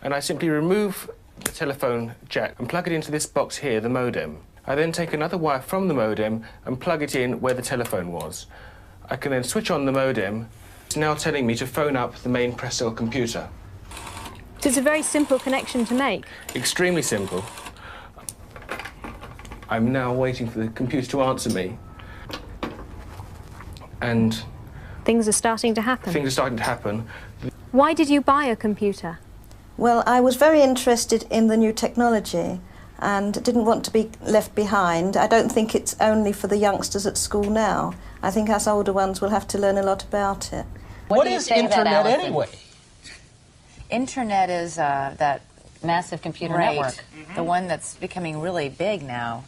and I simply remove the telephone jack and plug it into this box here, the modem. I then take another wire from the modem and plug it in where the telephone was. I can then switch on the modem. It's now telling me to phone up the main press cell computer. So it's a very simple connection to make. Extremely simple. I'm now waiting for the computer to answer me. And things are starting to happen. Things are starting to happen. Why did you buy a computer? Well, I was very interested in the new technology and didn't want to be left behind. I don't think it's only for the youngsters at school now. I think us older ones will have to learn a lot about it. What is internet anyway? Internet is that massive computer network, the one that's becoming really big now.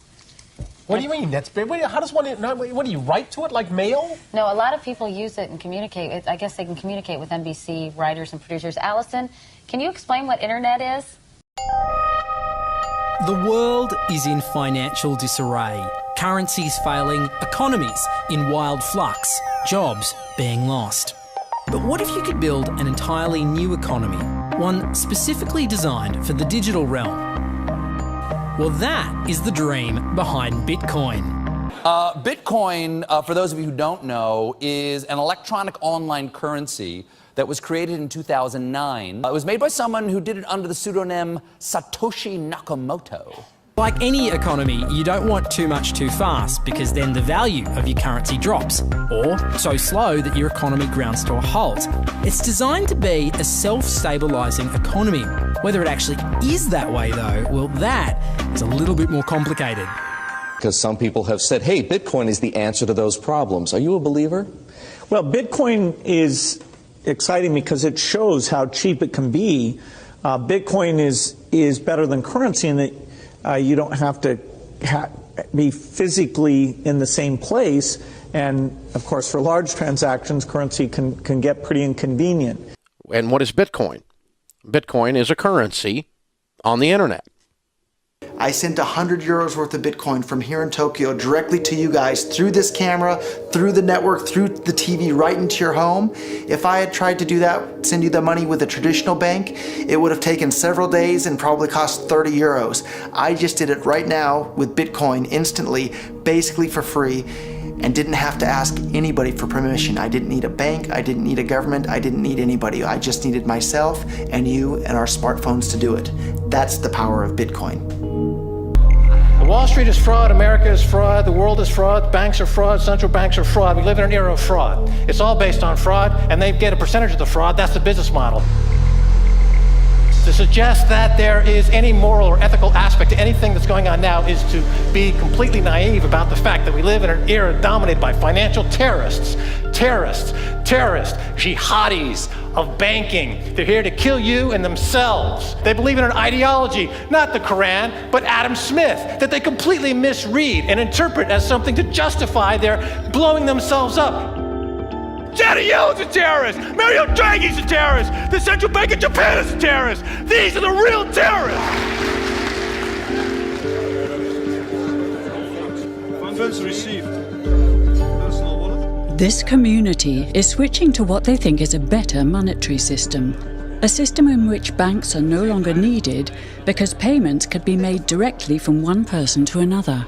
What do you mean? That's big. How does one? What do you write to it like mail? No, a lot of people use it and communicate. I guess they can communicate with NBC writers and producers. Allison, can you explain what internet is? The world is in financial disarray. Currencies failing, economies in wild flux, jobs being lost. But what if you could build an entirely new economy, one specifically designed for the digital realm? Well, that is the dream behind BitCoin. BitCoin, for those of you who don't know, is an electronic online currency that was created in 2009. It was made by someone who did it under the pseudonym Satoshi Nakamoto. Like any economy, you don't want too much too fast because then the value of your currency drops, or so slow that your economy grounds to a halt. It's designed to be a self-stabilising economy. Whether it actually is that way though, well, that is a little bit more complicated. Because some people have said, hey, Bitcoin is the answer to those problems. Are you a believer? Well, Bitcoin is exciting because it shows how cheap it can be. Bitcoin is better than currency in that you don't have to be physically in the same place. And, of course, for large transactions, currency can get pretty inconvenient. And what is Bitcoin? Bitcoin is a currency on the internet. I sent 100 euros worth of Bitcoin from here in Tokyo directly to you guys through this camera, through the network, through the TV, right into your home. If I had tried to do that, send you the money with a traditional bank, it would have taken several days and probably cost 30 euros. I just did it right now with Bitcoin instantly, basically for free, and didn't have to ask anybody for permission. I didn't need a bank, I didn't need a government, I didn't need anybody. I just needed myself and you and our smartphones to do it. That's the power of Bitcoin. Wall Street is fraud, America is fraud, the world is fraud, banks are fraud, central banks are fraud. We live in an era of fraud. It's all based on fraud, and they get a percentage of the fraud. That's the business model. To suggest that there is any moral or ethical aspect to anything that's going on now is to be completely naive about the fact that we live in an era dominated by financial terrorists, jihadis of banking. They're here to kill you and themselves. They believe in an ideology, not the Quran, but Adam Smith, that they completely misread and interpret as something to justify their blowing themselves up. Janet Yellen's a terrorist! Mario Draghi's a terrorist! The Central Bank of Japan is a terrorist! These are the real terrorists! Funds received. This community is switching to what they think is a better monetary system. A system in which banks are no longer needed because payments could be made directly from one person to another.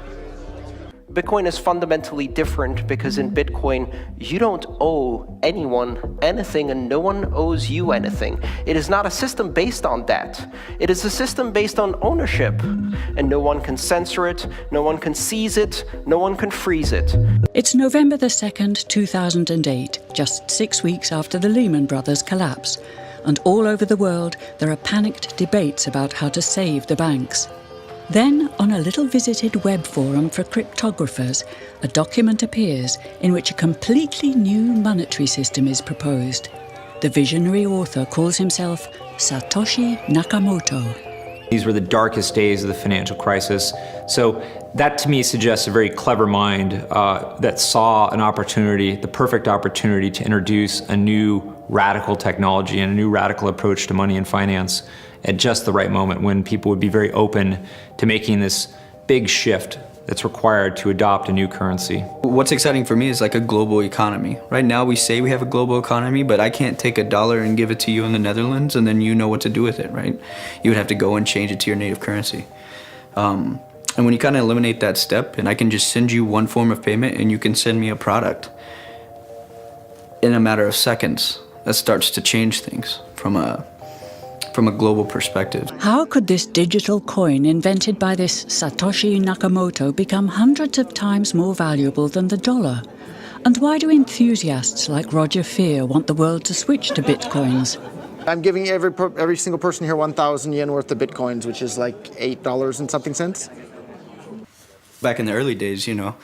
Bitcoin is fundamentally different because in Bitcoin, you don't owe anyone anything and no one owes you anything. It is not a system based on that. It is a system based on ownership. And no one can censor it, no one can seize it, no one can freeze it. It's November the 2nd, 2008, just 6 weeks after the Lehman Brothers collapse. And all over the world, there are panicked debates about how to save the banks. Then, on a little visited web forum for cryptographers, a document appears in which a completely new monetary system is proposed. The visionary author calls himself Satoshi Nakamoto. These were the darkest days of the financial crisis. So that to me suggests a very clever mind that saw an opportunity, the perfect opportunity to introduce a new radical technology and a new radical approach to money and finance at just the right moment when people would be very open to making this big shift that's required to adopt a new currency. What's exciting for me is like a global economy. Right now we say we have a global economy, but I can't take $1 and give it to you in the Netherlands and then you know what to do with it, right? You would have to go and change it to your native currency. And when you kind of eliminate that step, and I can just send you one form of payment and you can send me a product in a matter of seconds, that starts to change things from a global perspective. How could this digital coin invented by this Satoshi Nakamoto become hundreds of times more valuable than the dollar? And why do enthusiasts like Roger Fear want the world to switch to bitcoins? I'm giving every single person here 1,000 yen worth of bitcoins, which is like $8 and something cents. Back in the early days, you know,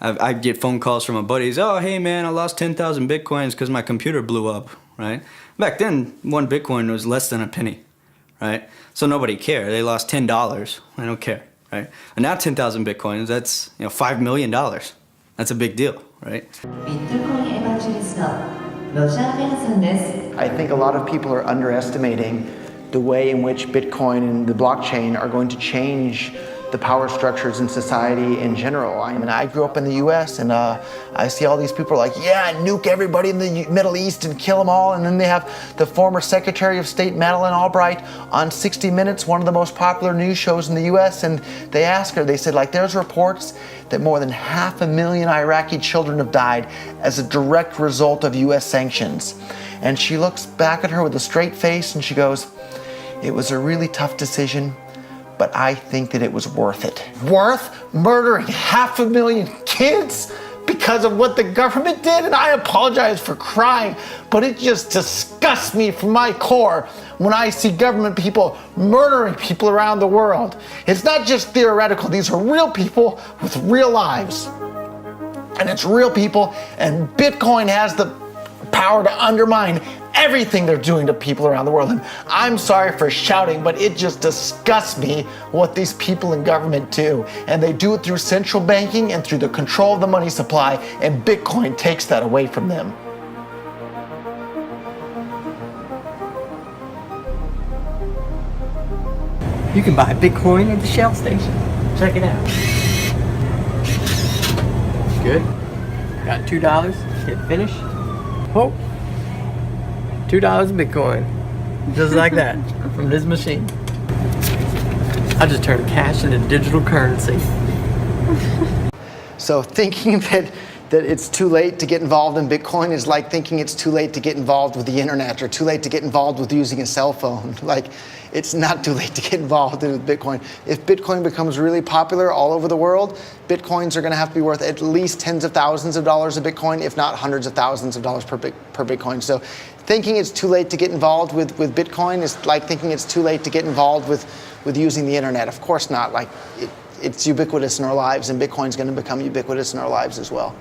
I'd get phone calls from my buddies. Oh, hey man, I lost 10,000 bitcoins because my computer blew up, right? Back then, one bitcoin was less than a penny, right? So nobody cared. They lost $10. I don't care, right? And now 10,000 bitcoins, that's $5 million. That's a big deal, right? I think a lot of people are underestimating the way in which Bitcoin and the blockchain are going to change the power structures in society in general. I mean, I grew up in the US and I see all these people like, yeah, nuke everybody in the Middle East and kill them all. And then they have the former Secretary of State, Madeleine Albright, on 60 Minutes, one of the most popular news shows in the US. And they asked her, they said, like, there's reports that more than 500,000 Iraqi children have died as a direct result of US sanctions. And she looks back at her with a straight face and she goes, it was a really tough decision, but I think that it was worth it. Worth murdering 500,000 kids because of what the government did? And I apologize for crying, but it just disgusts me from my core when I see government people murdering people around the world. It's not just theoretical, these are real people with real lives. And it's real people, and Bitcoin has the power to undermine everything they're doing to people around the world. And I'm sorry for shouting, but it just disgusts me what these people in government do. And they do it through central banking and through the control of the money supply, and Bitcoin takes that away from them. You can buy Bitcoin at the Shell station. Check it out. Good. Got $2. Hit finish. Oh. $2 Bitcoin. Just like that. From this machine. I just turned cash into digital currency. So thinking that it's too late to get involved in Bitcoin is like thinking it's too late to get involved with the internet or too late to get involved with using a cell phone. Like, it's not too late to get involved with Bitcoin. If Bitcoin becomes really popular all over the world, Bitcoins are going to have to be worth at least tens of thousands of dollars a Bitcoin, if not hundreds of thousands of dollars per Bitcoin. So thinking it's too late to get involved with Bitcoin is like thinking it's too late to get involved with using the internet. Of course not. Like, it's ubiquitous in our lives, and Bitcoin's going to become ubiquitous in our lives as well.